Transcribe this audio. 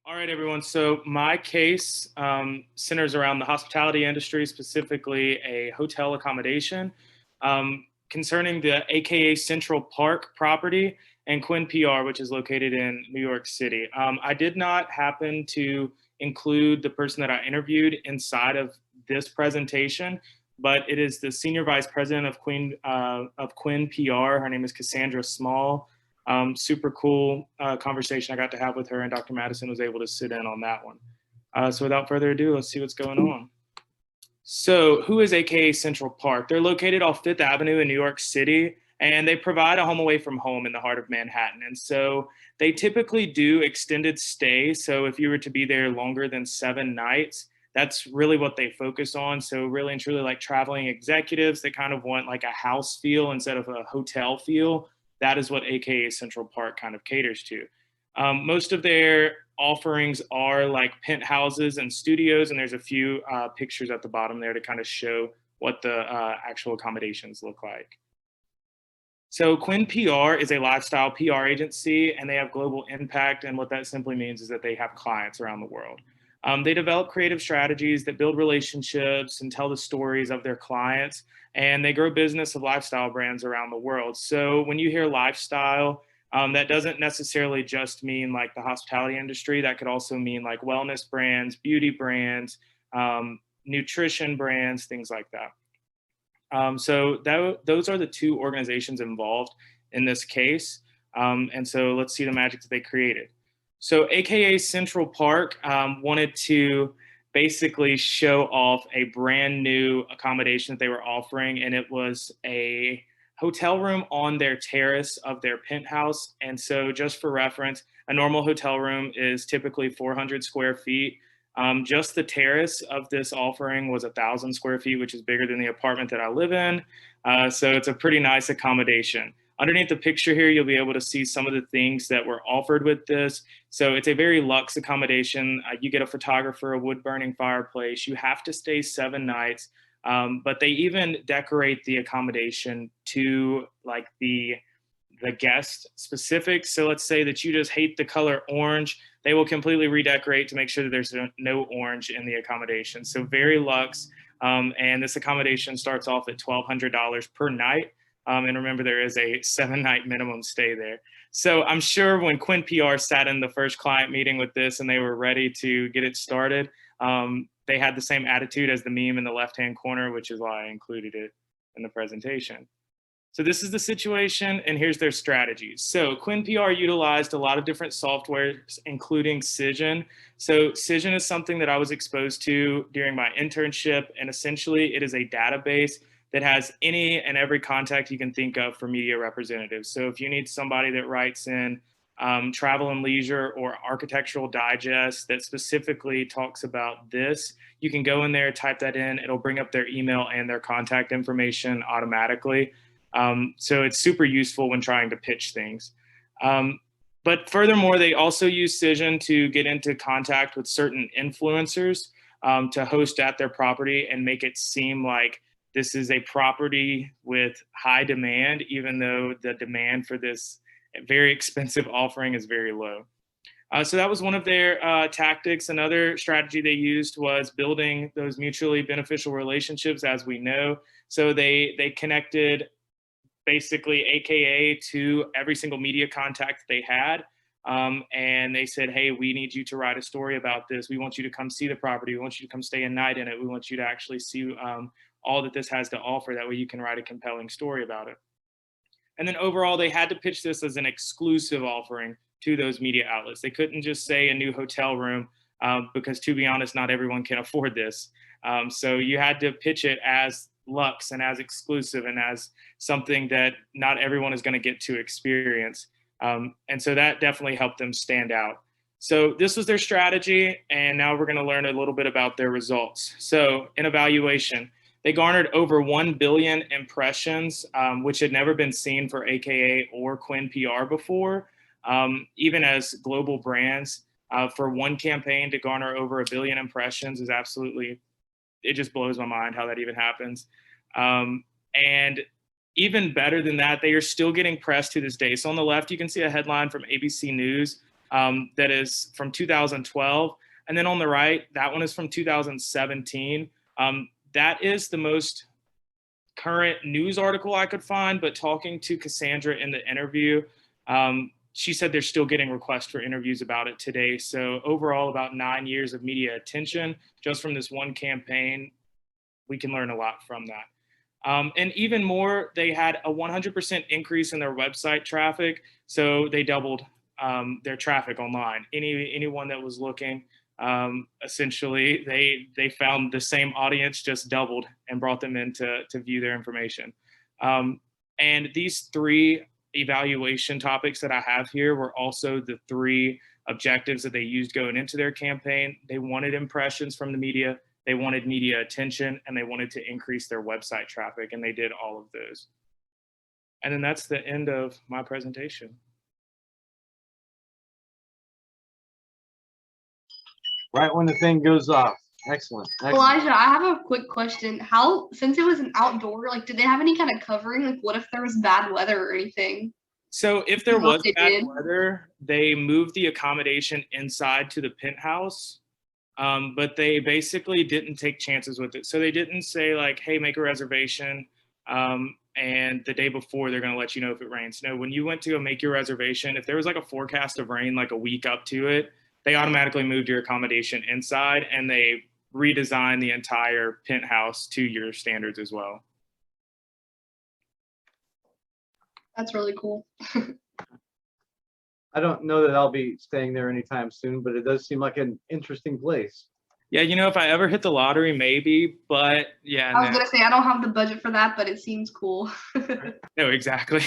All right, everyone. So my case centers around the hospitality industry, specifically a hotel accommodation, concerning the AKA Central Park property and QuinnPR, which is located in New York City. I did not happen to include the person that I interviewed inside of this presentation, but it is the senior vice president of QuinnPR. Her name is Cassandra Small. Super cool conversation I got to have with her, and Dr. Madison was able to sit in on that one. So without further ado, let's see what's going on. So who is AKA Central Park? They're located off Fifth Avenue in New York City, and they provide a home away from home in the heart of Manhattan. And so they typically do extended stay. So if you were to be there longer than 7 nights, that's really what they focus on. So really and truly like traveling executives that kind of want like a house feel instead of a hotel feel. That is what AKA Central Park kind of caters to. Most of their offerings are like penthouses and studios, and there's a few pictures at the bottom there to kind of show what the actual accommodations look like. So QuinnPR is a lifestyle PR agency, and they have global impact. And what that simply means is that they have clients around the world. They develop creative strategies that build relationships and tell the stories of their clients, and they grow business of lifestyle brands around the world. So when you hear lifestyle, that doesn't necessarily just mean like the hospitality industry. That could also mean like wellness brands, beauty brands, nutrition brands, things like that. Those are the two organizations involved in this case. And so let's see the magic that they created. So AKA Central Park wanted to basically show off a brand new accommodation that they were offering, and it was a hotel room on their terrace of their penthouse. And so just for reference, a normal hotel room is typically 400 square feet. Just the terrace of this offering was 1,000 square feet, which is bigger than the apartment that I live in. So it's a pretty nice accommodation. Underneath the picture here, you'll be able to see some of the things that were offered with this. So it's a very luxe accommodation. You get a photographer, a wood-burning fireplace. You have to stay 7 nights, but they even decorate the accommodation to like the guest specifics. So let's say that you just hate the color orange. They will completely redecorate to make sure that there's no orange in the accommodation. So very luxe. And this accommodation starts off at $1,200 per night. And remember, there is a 7-night minimum stay there. So I'm sure when QuinnPR sat in the first client meeting with this and they were ready to get it started, they had the same attitude as the meme in the left-hand corner, which is why I included it in the presentation. So this is the situation, and here's their strategies. So QuinnPR utilized a lot of different softwares, including Cision. So Cision is something that I was exposed to during my internship, and essentially it is a database that has any and every contact you can think of for media representatives. So if you need somebody that writes in Travel and Leisure or Architectural Digest that specifically talks about this, you can go in there, type that in, it'll bring up their email and their contact information automatically. So it's super useful when trying to pitch things. But furthermore, they also use Cision to get into contact with certain influencers to host at their property and make it seem like this is a property with high demand, even though the demand for this very expensive offering is very low. So that was one of their tactics. Another strategy they used was building those mutually beneficial relationships, as we know. So they connected basically AKA to every single media contact they had. And they said, hey, we need you to write a story about this. We want you to come see the property. We want you to come stay a night in it. We want you to actually see all that this has to offer. That way you can write a compelling story about it. And then overall, they had to pitch this as an exclusive offering to those media outlets. They couldn't just say a new hotel room because, to be honest, not everyone can afford this. So you had to pitch it as luxe and as exclusive and as something that not everyone is going to get to experience. And so that definitely helped them stand out. So this was their strategy, and now we're going to learn a little bit about their results. So in evaluation, they garnered over 1 billion impressions, which had never been seen for AKA or QuinnPR before. Even as global brands, for one campaign to garner over 1 billion impressions is absolutely, it just blows my mind how that even happens. And even better than that, they are still getting press to this day. So on the left, you can see a headline from ABC News that is from 2012. And then on the right, that one is from 2017. That is the most current news article I could find, but talking to Cassandra in the interview, she said they're still getting requests for interviews about it today. So overall, about 9 years of media attention just from this one campaign. We can learn a lot from that. And even more, they had a 100% increase in their website traffic. So they doubled their traffic online. Anyone that was looking, essentially, they found the same audience just doubled and brought them in to view their information. And these 3 evaluation topics that I have here were also the 3 objectives that they used going into their campaign. They wanted impressions from the media, they wanted media attention, and they wanted to increase their website traffic, and they did all of those. And then that's the end of my presentation. Right when the thing goes off. Excellent. Elijah, I have a quick question. Since it was an outdoor, like, did they have any kind of covering? Like, what if there was bad weather or anything? So if there was bad weather, they moved the accommodation inside to the penthouse, but they basically didn't take chances with it. So they didn't say like, hey, make a reservation, and the day before they're going to let you know if it rains. No, when you went to go make your reservation, if there was like a forecast of rain like a week up to it, they automatically moved your accommodation inside, and they redesigned the entire penthouse to your standards as well. That's really cool. I don't know that I'll be staying there anytime soon, but it does seem like an interesting place. Yeah, you know, if I ever hit the lottery, maybe, but yeah. I was gonna say, I don't have the budget for that, but it seems cool. No, exactly.